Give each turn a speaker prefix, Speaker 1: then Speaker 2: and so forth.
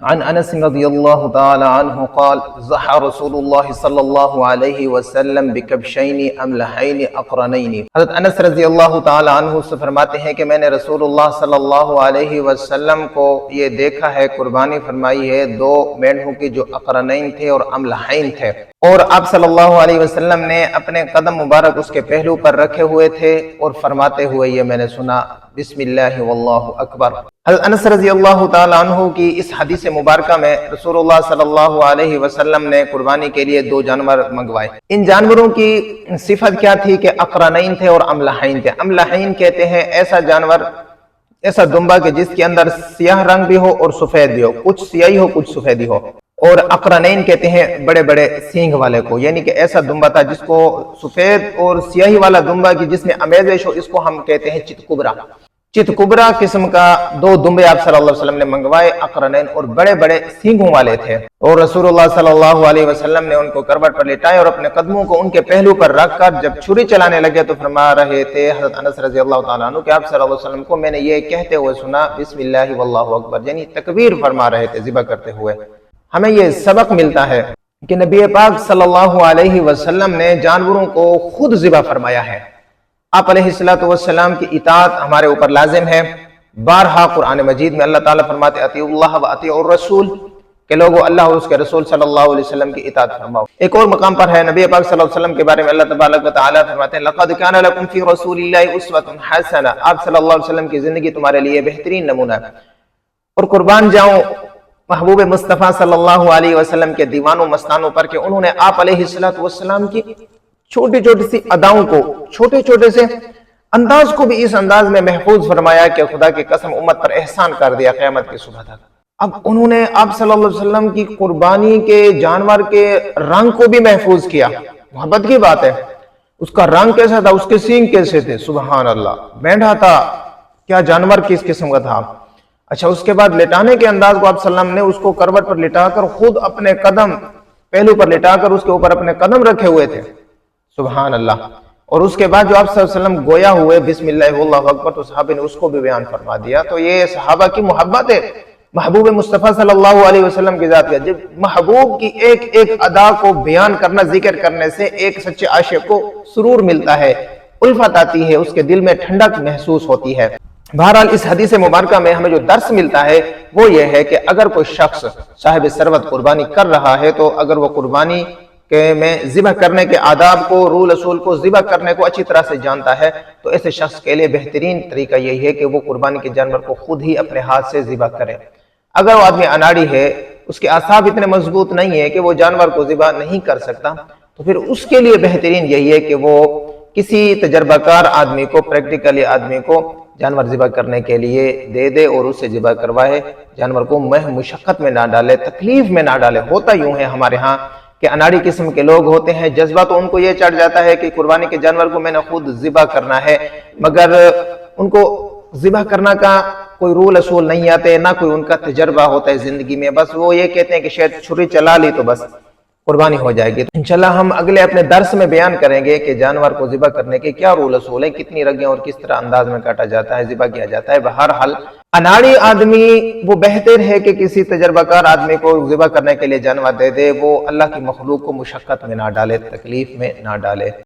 Speaker 1: عن انس رضی اللہ تعالی عنہ قال ضحى رسول اللہ صلی اللہ علیہ وسلم بکبشین املحین اقرنین۔ حضرت انس رضی اللہ تعالی عنہ سے فرماتے ہیں کہ میں نے رسول اللہ صلی اللہ علیہ وسلم کو یہ دیکھا ہے، قربانی فرمائی ہے دو مینڈھوں کی جو اقرنین تھے اور املحین تھے، اور آپ صلی اللہ علیہ وسلم نے اپنے قدم مبارک اس کے پہلو پر رکھے ہوئے تھے اور فرماتے ہوئے یہ میں نے سنا بسم اللہ واللہ اکبر۔ حضرت انس رضی اللہ تعالی عنہ کی اس حدیث مبارکہ میں رسول اللہ صلی اللہ علیہ وسلم نے قربانی کے لیے دو جانور منگوائے۔ ان جانوروں کی صفت کیا تھی کہ اقرنین تھے اور املحین تھے۔ املحین کہتے ہیں ایسا جانور، ایسا دمبا کہ جس کے اندر سیاہ رنگ بھی ہو اور سفید بھی ہو، کچھ سیاہی ہو کچھ سفیدی ہو، اور اقرنین کہتے ہیں بڑے بڑے سینگ والے کو، یعنی کہ ایسا دمبا تھا جس کو سفید اور سیاہی والا دمبا کی جس میں آمیزش ہو، اس کو ہم کہتے ہیں چت کبرا۔ چت کبرا قسم کا دو دمبے آپ صلی اللہ علیہ وسلم نے منگوائے، اقرنین، اور بڑے بڑے سینگوں والے تھے، اور رسول اللہ صلی اللہ علیہ وسلم نے ان کو کروٹ پر لٹائے اور اپنے قدموں کو ان کے پہلو پر رکھ کر جب چھری چلانے لگے تو فرما رہے تھے حضرت انس رضی اللہ تعالیٰ عنہ کہ آپ صلی اللہ علیہ وسلم کو میں نے یہ کہتے ہوئے سنا بسم اللہ واللہ اکبر، یعنی تکبیر فرما رہے تھے ذبح کرتے ہوئے۔ ہمیں یہ سبق ملتا ہے کہ نبی پاک صلی اللہ علیہ وسلم نے جانوروں کو خود ذبح فرمایا ہے۔ آپ علیہ السلام کی اطاعت ہمارے اوپر لازم ہے۔ بارہا قرآن مجید میں اللہ تعالیٰ فرماتے اطیعوا اللہ و اطیعوا الرسول، کہ لوگو اللہ اور اس کے رسول صلی اللہ علیہ وسلم کی اطاعت فرماؤ۔ ایک اور مقام پر ہے نبی پاک صلی اللہ علیہ وسلم کے بارے میں اللہ تبارک و تعالیٰ فرماتے ہیں لقد کان لکم فی رسول اللہ اسوۃ حسنہ، آپ صلی اللہ علیہ وسلم کی زندگی تمہارے لیے بہترین نمونہ ہے۔ اور قربان جاؤں محبوب مصطفیٰ صلی اللہ علیہ وسلم کے دیوانوں مستانوں پر کہ انہوں نے آپ علیہ السلام کی چھوٹی چھوٹی سی اداؤں کو، چھوٹے چھوٹے سے انداز کو بھی اس انداز میں محفوظ فرمایا کہ خدا کی قسم امت پر احسان کر دیا قیامت کی صبح تک۔ اب انہوں نے آپ صلی اللہ علیہ وسلم کی قربانی کے جانور کے رنگ کو بھی محفوظ کیا۔ محبت کی بات ہے، اس کا رنگ کیسا تھا، اس کے سینگ کیسے تھے، سبحان اللہ، مینڈھا تھا، کیا جانور کس قسم کا تھا۔ اچھا، اس کے بعد لٹانے کے انداز کو آپ صلی اللہ علیہ وسلم نے اس کو کروٹ پر لٹا کر خود اپنے قدم پہلو پر لٹا کر اس کے اوپر اپنے قدم رکھے ہوئے تھے، سبحان اللہ۔ اور اس کے بعد جو آپ صلی اللہ علیہ وسلم گویا ہوئے بسم اللہ واللہ اکبر، تو صحابہ نے اس کو بھی بیان فرما دیا۔ تو یہ صحابہ کی محبت ہے محبوب مصطفیٰ صلی اللہ علیہ وسلم کی ذات کا۔ جب محبوب کی ایک ایک ادا کو بیان کرنا، ذکر کرنے سے ایک سچے عاشق کو سرور ملتا ہے، الفت آتی ہے، اس کے دل میں ٹھنڈک محسوس ہوتی ہے۔ بہرحال اس حدیث مبارکہ میں ہمیں جو درس ملتا ہے وہ یہ ہے کہ اگر کوئی شخص صاحب ثروت قربانی کر رہا ہے تو اگر وہ قربانی میں ذبح کرنے کے آداب کو، رول اصول کو، ذبح کرنے کو اچھی طرح سے جانتا ہے تو ایسے شخص کے لیے بہترین طریقہ یہی ہے کہ وہ قربانی کے جانور کو خود ہی اپنے ہاتھ سے ذبح کرے۔ اگر وہ آدمی اناڑی ہے، اس کے اعصاب اتنے مضبوط نہیں ہے کہ وہ جانور کو ذبح نہیں کر سکتا، تو پھر اس کے لیے بہترین یہی ہے کہ وہ کسی تجربہ کار آدمی کو، پریکٹیکلی آدمی کو جانور ذبح کرنے کے لیے دے دے اور اس سے ذبح کروائے، جانور کو مشقت میں نہ ڈالے، تکلیف میں نہ ڈالے۔ ہوتا یوں ہے ہمارے ہاں کہ اناڑی قسم کے لوگ ہوتے ہیں، جذبہ تو ان کو یہ چڑھ جاتا ہے کہ قربانی کے جانور کو میں نے خود ذبح کرنا ہے، مگر ان کو ذبح کرنا کا کوئی رول اصول نہیں آتے، نہ کوئی ان کا تجربہ ہوتا ہے زندگی میں، بس وہ یہ کہتے ہیں کہ شاید چھری چلا لی تو بس قربانی ہو جائے گی۔ انشاءاللہ ہم اگلے اپنے درس میں بیان کریں گے کہ جانور کو ذبح کرنے کے کیا رول اصول ہیں، کتنی رگیں اور کس طرح انداز میں کاٹا جاتا ہے، ذبح کیا جاتا ہے۔ بہرحال اناڑی آدمی وہ بہتر ہے کہ کسی تجربہ کار آدمی کو ذبح کرنے کے لیے جانور دے دے، وہ اللہ کی مخلوق کو مشقت میں نہ ڈالے، تکلیف میں نہ ڈالے۔